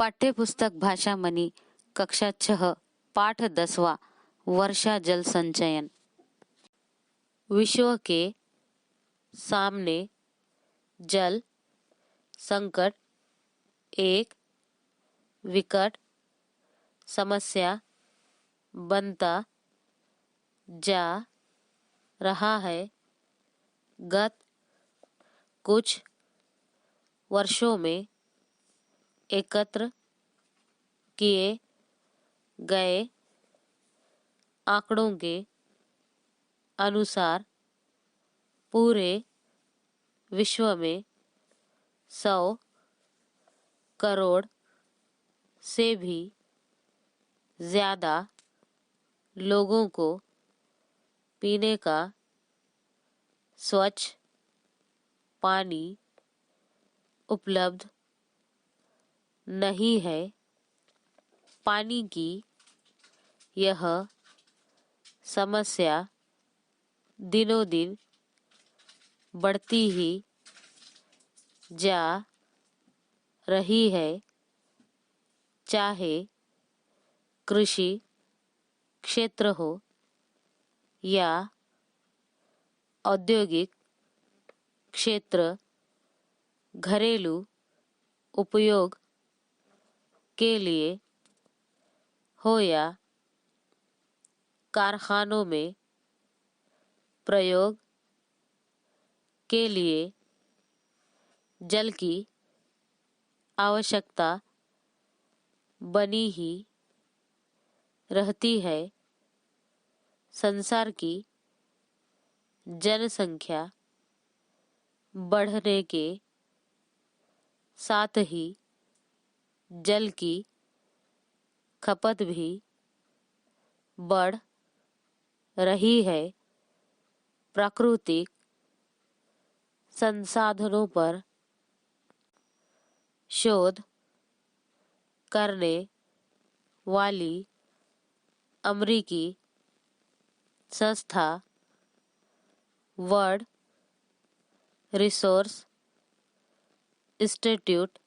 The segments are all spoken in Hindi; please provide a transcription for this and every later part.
पाठ्यपुस्तक भाषा मनी कक्षा 6 पाठ 10वां वर्षा जल संचयन। विश्व के सामने जल संकट एक विकट समस्या बनता जा रहा है। गत कुछ वर्षों में एकत्र किए गए आंकड़ों के अनुसार पूरे विश्व में 100 करोड़ से भी ज्यादा लोगों को पीने का स्वच्छ पानी उपलब्ध नहीं है। पानी की यह समस्या दिनों दिन बढ़ती ही जा रही है। चाहे कृषि क्षेत्र हो या औद्योगिक क्षेत्र, घरेलू उपयोग के लिए हो या कारखानों में प्रयोग के लिए जल की आवश्यकता बनी ही रहती है। संसार की जनसंख्या बढ़ने के साथ ही जल की खपत भी बढ़ रही है। प्राकृतिक संसाधनों पर शोध करने वाली अमेरिकी संस्था वर्ल्ड रिसोर्स इंस्टीट्यूट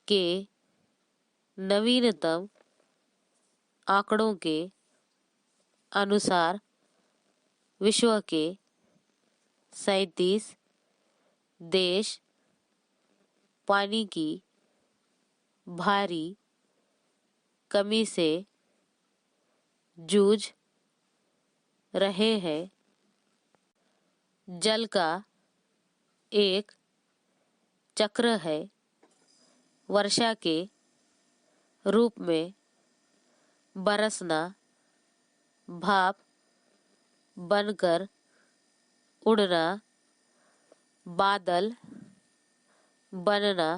के नवीनतम आंकड़ों के अनुसार विश्व के 37 देश पानी की भारी कमी से जूझ रहे हैं। जल का एक चक्र है। वर्षा के रूप में बरसना, भाप बनकर उड़ना, बादल बनना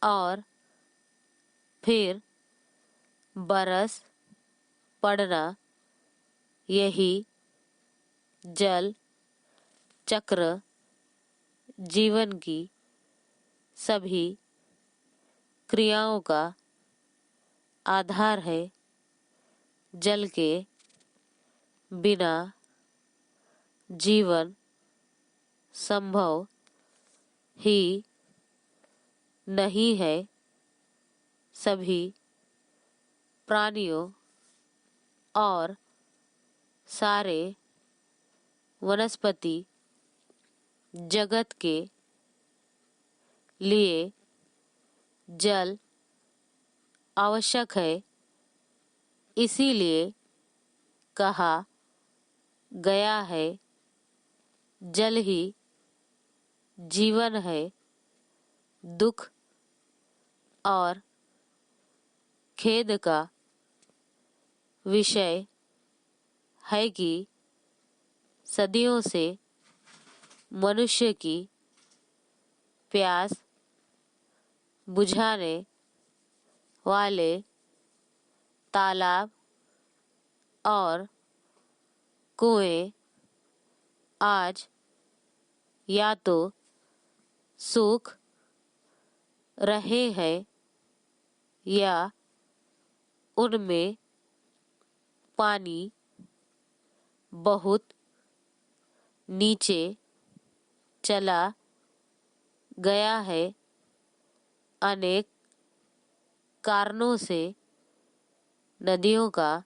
और फिर बरस पड़ना, यही जल चक्र जीवन की सभी क्रियाओं का आधार है। जल के बिना जीवन संभव ही नहीं है। सभी प्राणियों और सारे वनस्पति जगत के लिए जल आवश्यक है। इसीलिए कहा गया है, जल ही जीवन है। दुख और खेद का विषय है कि सदियों से मनुष्य की प्यास बुझाने वाले तालाब और कुएं आज या तो सूख रहे हैं या उनमें पानी बहुत नीचे चला गया है। अनेक कारणों से नदियों का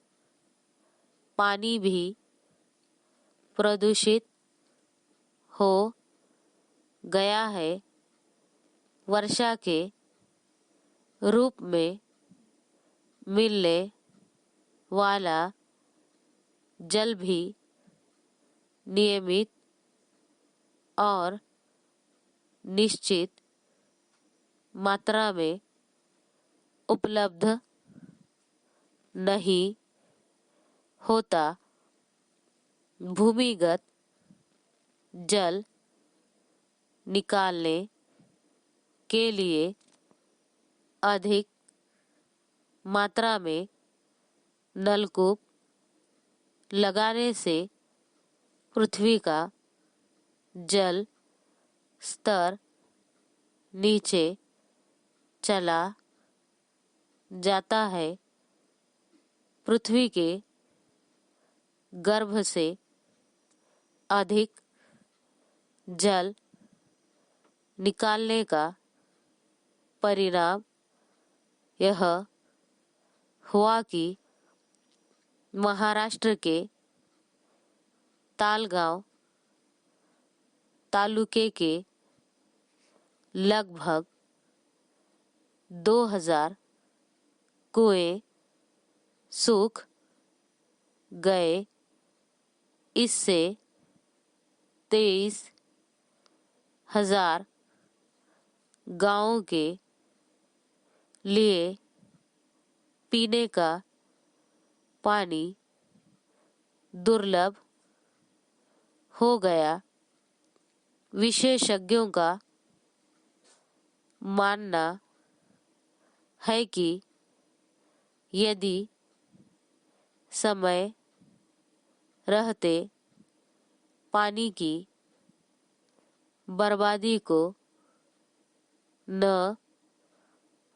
पानी भी प्रदूषित हो गया है। वर्षा के रूप में मिलने वाला जल भी नियमित और निश्चित मात्रा में उपलब्ध नहीं होता। भूमिगत जल निकालने के लिए अधिक मात्रा में नलकूप लगाने से पृथ्वी का जल स्तर नीचे चला जाता है। पृथ्वी के गर्भ से अधिक जल निकालने का परिणाम यह हुआ कि महाराष्ट्र के तालगांव तालुके के लगभग 2000 कुएं सूख गए। इससे 23,000 गांवों के लिए पीने का पानी दुर्लभ हो गया। विशेषज्ञों का मानना है कि यदि समय रहते पानी की बर्बादी को न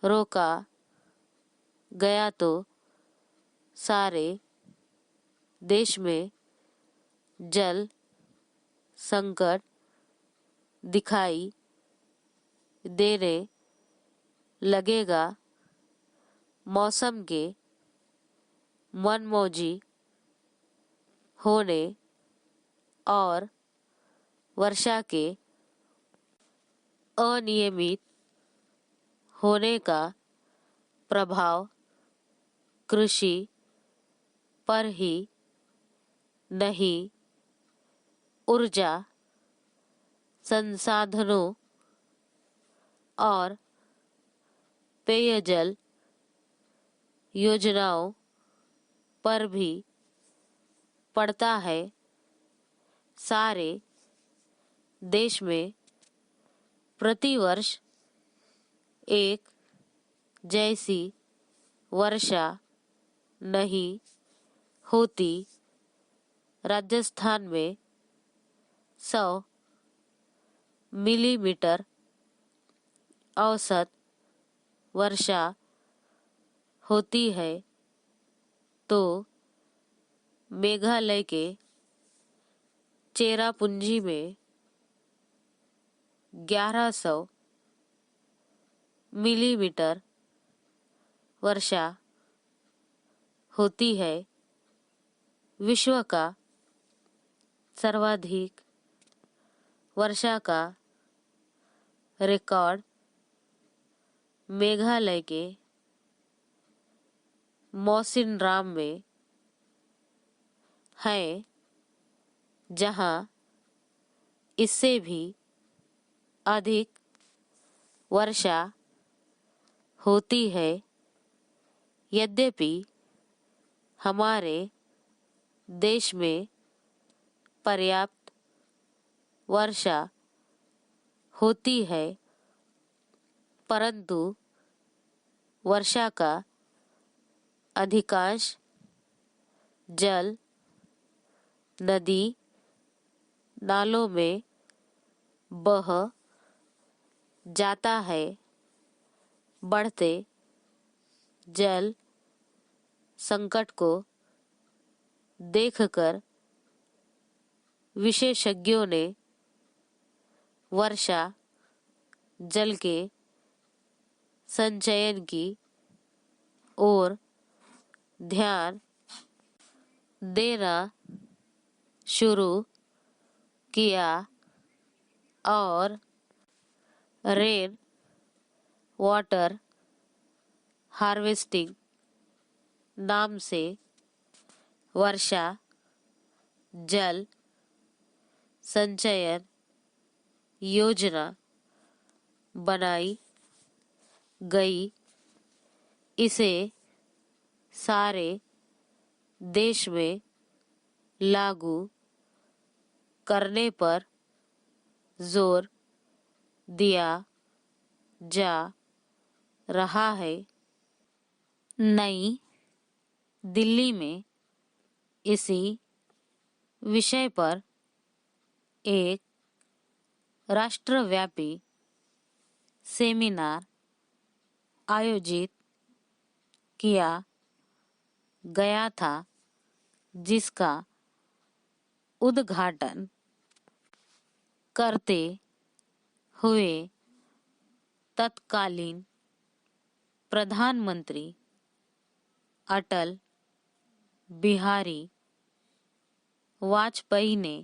रोका गया तो सारे देश में जल संकट दिखाई देने लगेगा। मौसम के मनमौजी होने और वर्षा के अनियमित होने का प्रभाव कृषि पर ही नहीं, ऊर्जा संसाधनों और पेयजल योजनाओं पर भी पड़ता है। सारे देश में प्रतिवर्ष एक जैसी वर्षा नहीं होती। राजस्थान में 100 मिलीमीटर औसत वर्षा होती है तो मेघालय के चेरापूंजी में 1100 मिलीमीटर वर्षा होती है। विश्व का सर्वाधिक वर्षा का रिकॉर्ड मेघालय के मौसिनराम में है, जहां इससे भी अधिक वर्षा होती है। यद्यपि हमारे देश में पर्याप्त वर्षा होती है, परंतु वर्षा का अधिकांश जल नदी नालों में बह जाता है। बढ़ते जल संकट को देखकर विशेषज्ञों ने वर्षा जल के संचयन की ओर ध्यान देना शुरू किया और रेन वाटर हार्वेस्टिंग नाम से वर्षा जल संचयन योजना बनाई गई। इसे सारे देश में लागू करने पर जोर दिया जा रहा है। नई दिल्ली में इसी विषय पर एक राष्ट्रव्यापी सेमिनार आयोजित किया गया था, जिसका उद्घाटन करते हुए तत्कालीन प्रधानमंत्री अटल बिहारी वाजपेयी ने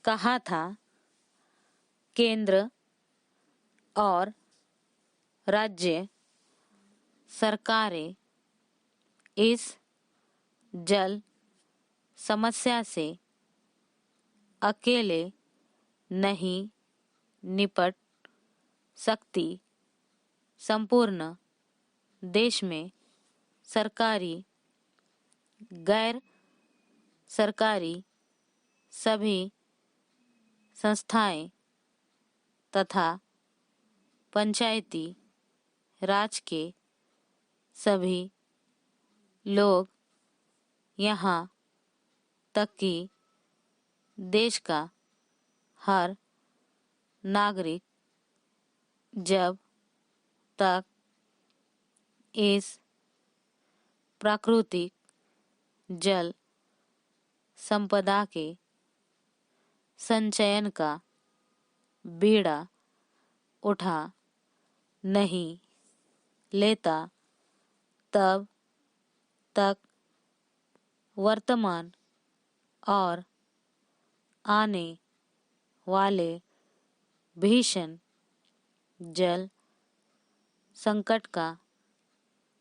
कहा था, केंद्र और राज्य सरकारें इस जल समस्या से अकेले नहीं निपट सकती। संपूर्ण देश में सरकारी, गैर सरकारी सभी संस्थाएं तथा पंचायती राज के सभी लोग, यहाँ तक कि देश का हर नागरिक, जब तक इस प्राकृतिक जल संपदा के संचयन का बीड़ा उठा नहीं लेता, तब तक वर्तमान और आने वाले भीषण जल संकट का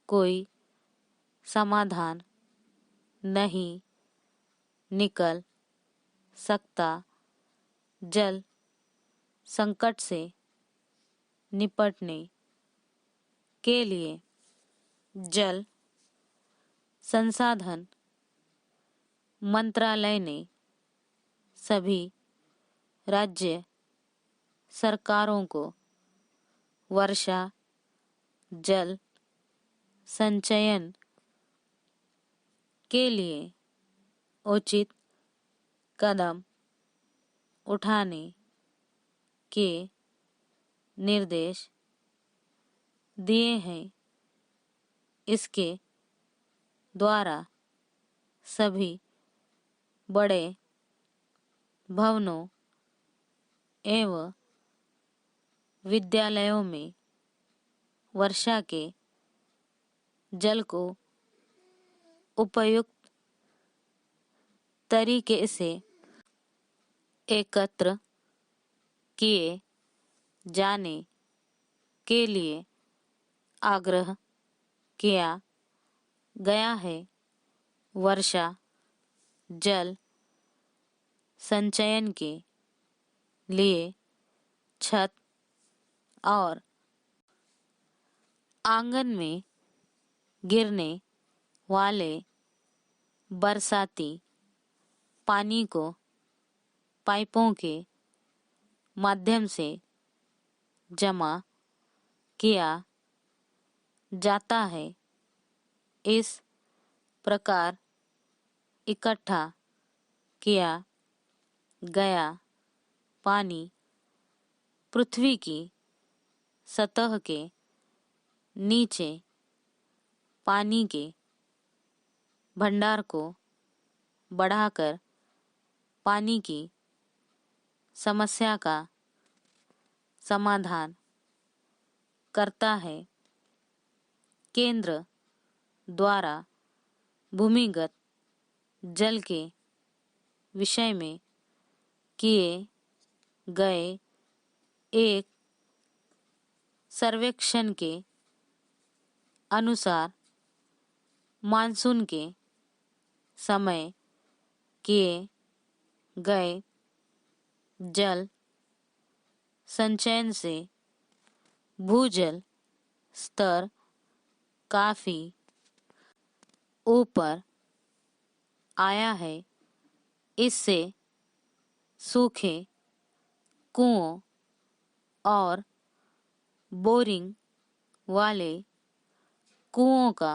कोई समाधान नहीं निकल सकता। जल संकट से निपटने के लिए जल संसाधन मंत्रालय ने सभी राज्य सरकारों को वर्षा जल संचयन के लिए उचित कदम उठाने के निर्देश दिए हैं। इसके द्वारा सभी बड़े भवनों एवं विद्यालयों में वर्षा के जल को उपयुक्त तरीके से एकत्र किए जाने के लिए आग्रह किया गया है। वर्षा जल संचयन के लिए छत और आंगन में गिरने वाले बरसाती पानी को पाइपों के माध्यम से जमा किया जाता है। इस प्रकार इकट्ठा किया गया पानी पृथ्वी की सतह के नीचे पानी के भंडार को बढ़ाकर पानी की समस्या का समाधान करता है। केंद्र द्वारा भूमिगत जल के विषय में किए गए एक सर्वेक्षण के अनुसार मानसून के समय किए गए जल संचयन से भूजल स्तर काफी ऊपर आया है। इससे सूखे कुओं और बोरिंग वाले कुओं का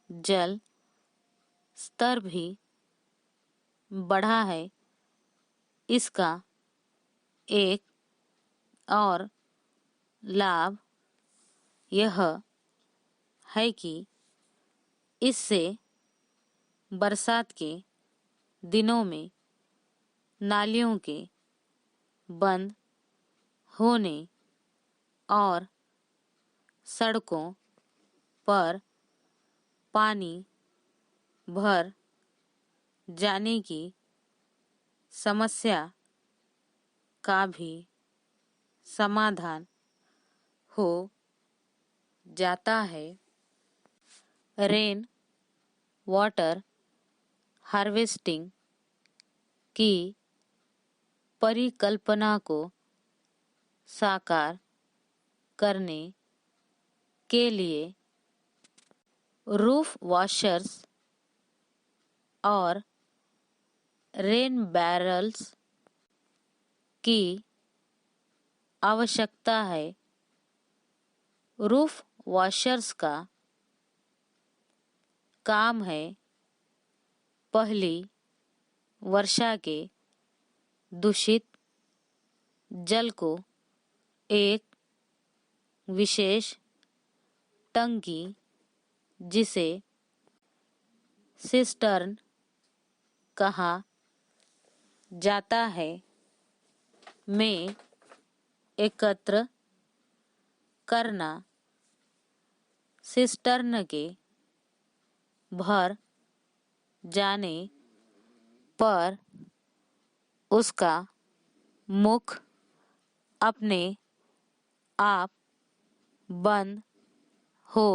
जल स्तर भी बढ़ा है। इसका एक और लाभ यह है कि इससे बरसात के दिनों में नालियों के बंद होने और सड़कों पर पानी भर जाने की समस्या का भी समाधान हो जाता है। रेन वाटर हार्वेस्टिंग की परिकल्पना को साकार करने के लिए रूफ वॉशर्स और रेन बैरल्स की आवश्यकता है। रूफ वॉशर्स का काम है पहली वर्षा के दूषित जल को एक विशेष टंकी, जिसे सिस्टर्न कहा जाता है, में एकत्र करना। सिस्टर्न के भर जाने पर उसका मुख अपने आप बंद हो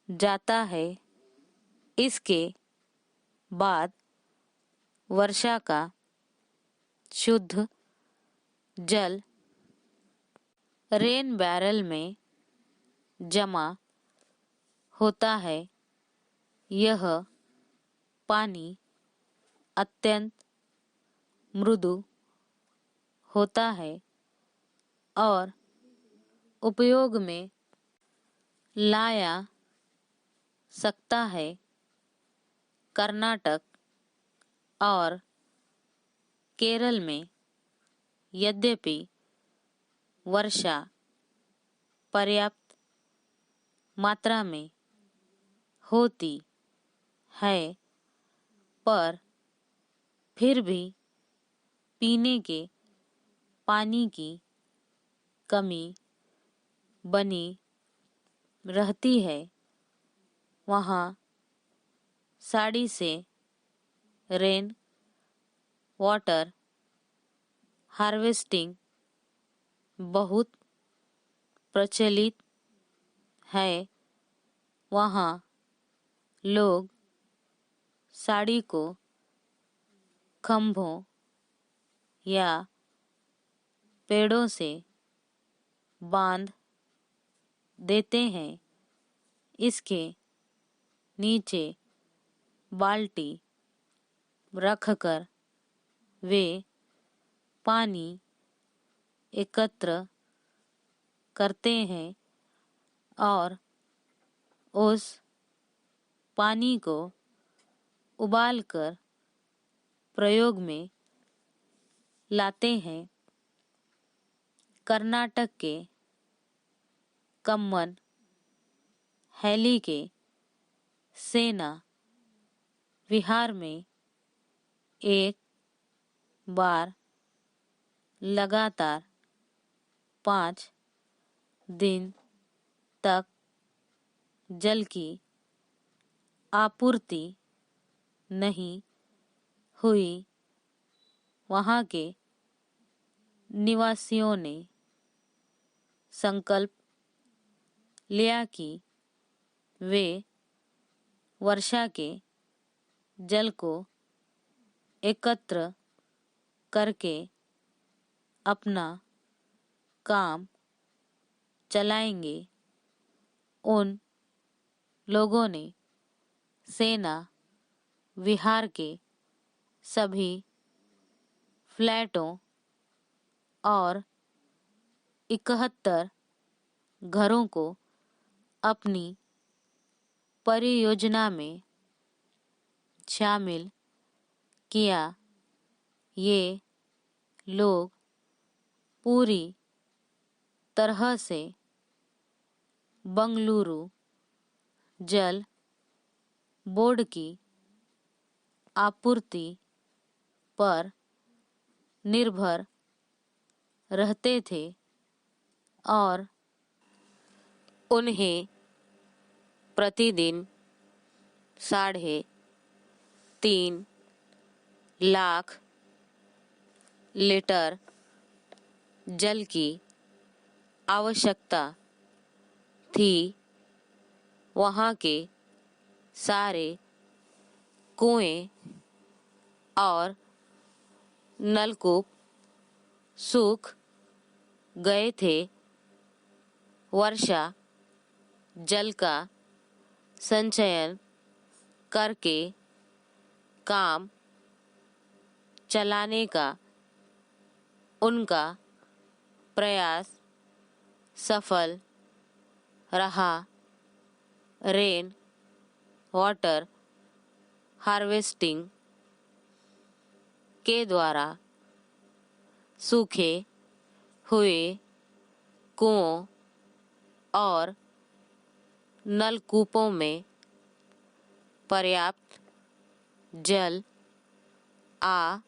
जाता है। इसके बाद वर्षा का शुद्ध जल रेन बैरल में जमा होता है। यह पानी अत्यंत मृदु होता है और उपयोग में लाया सकता है। कर्नाटक और केरल में यद्यपि वर्षा पर्याप्त मात्रा में होती है, पर फिर भी पीने के पानी की कमी बनी रहती है। वहाँ साड़ी से रेन वाटर हार्वेस्टिंग बहुत प्रचलित है। वहाँ लोग साड़ी को खंभों या पेड़ों से बांध देते हैं। इसके नीचे बाल्टी रखकर वे पानी एकत्र करते हैं और उस पानी को उबालकर प्रयोग में लाते हैं। कर्नाटक के कम्मन हैली के सेना विहार में एक बार लगातार 5 दिन तक जल की आपूर्ति नहीं हुई, वहाँ के निवासियों ने संकल्प लिया कि वे वर्षा के जल को एकत्र करके अपना काम चलाएंगे। उन लोगों ने सेना विहार के सभी फ्लैटों और 71 घरों को अपनी परियोजना में शामिल किया। ये लोग पूरी तरह से बंगलुरु जल बोर्ड की आपूर्ति पर निर्भर रहते थे और उन्हें प्रतिदिन 3.5 लाख लीटर जल की आवश्यकता थी। वहाँ के सारे कुएं और नलकूप सूख गए थे। वर्षा जल का संचयन करके काम चलाने का उनका प्रयास सफल रहा। रेन वाटर हार्वेस्टिंग के द्वारा सूखे हुए कुओं और नलकूपों में पर्याप्त जल आ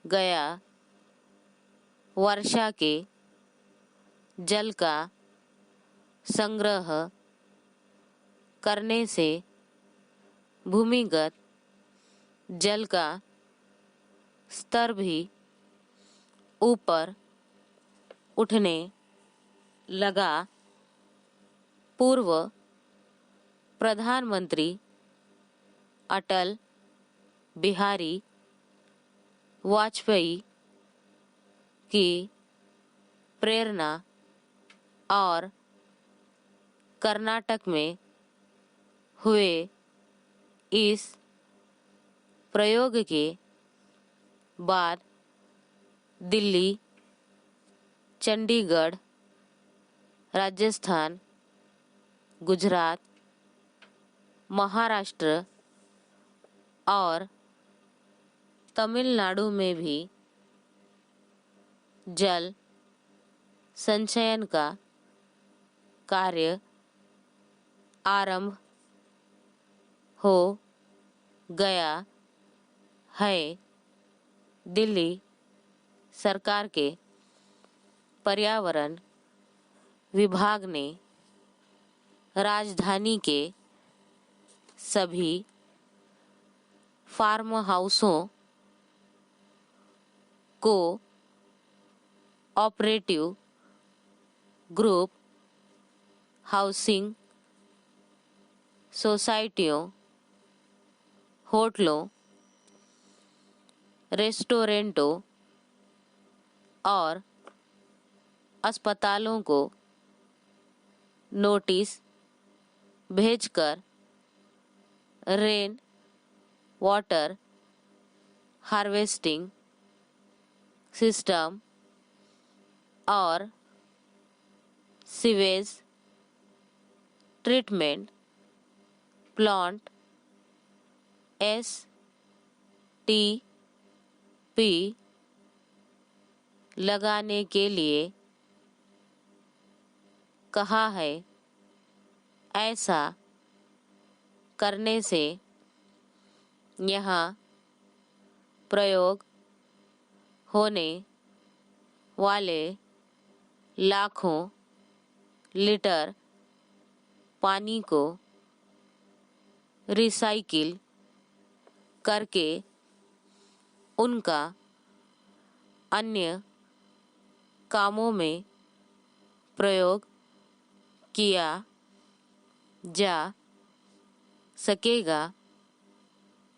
गया। वर्षा के जल का संग्रह करने से भूमिगत जल का स्तर भी ऊपर उठने लगा। पूर्व प्रधानमंत्री अटल बिहारी वाजपेयी की प्रेरणा और कर्नाटक में हुए इस प्रयोग के बाद दिल्ली, चंडीगढ़, राजस्थान, गुजरात, महाराष्ट्र और तमिलनाडु में भी जल संचयन का कार्य आरंभ हो गया है। दिल्ली सरकार के पर्यावरण विभाग ने राजधानी के सभी farm हाउसों co operative group housing सोसाइटियों, होटलों, रेस्टोरेंटों और अस्पतालों को नोटिस भेजकर रेन वाटर हार्वेस्टिंग सिस्टम और सीवेज ट्रीटमेंट प्लांट STP लगाने के लिए कहा है। ऐसा करने से यहाँ प्रयोग होने वाले लाखों लीटर पानी को रिसाइकिल करके उनका अन्य कामों में प्रयोग किया जा सकेगा।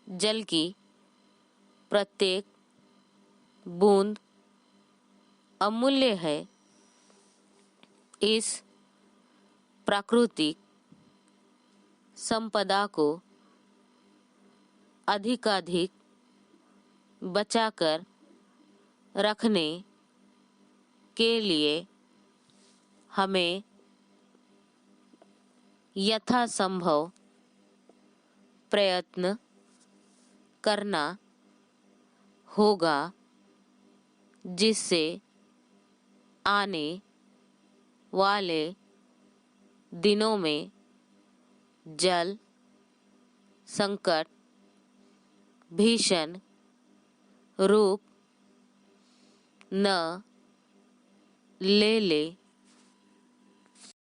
जल की प्रत्येक बूंद अमूल्य है। इस प्राकृतिक संपदा को अधिकाधिक बचाकर रखने के लिए हमें यथासंभव प्रयत्न करना होगा, जिससे आने वाले दिनों में जल संकट भीषण रूप न ले ले।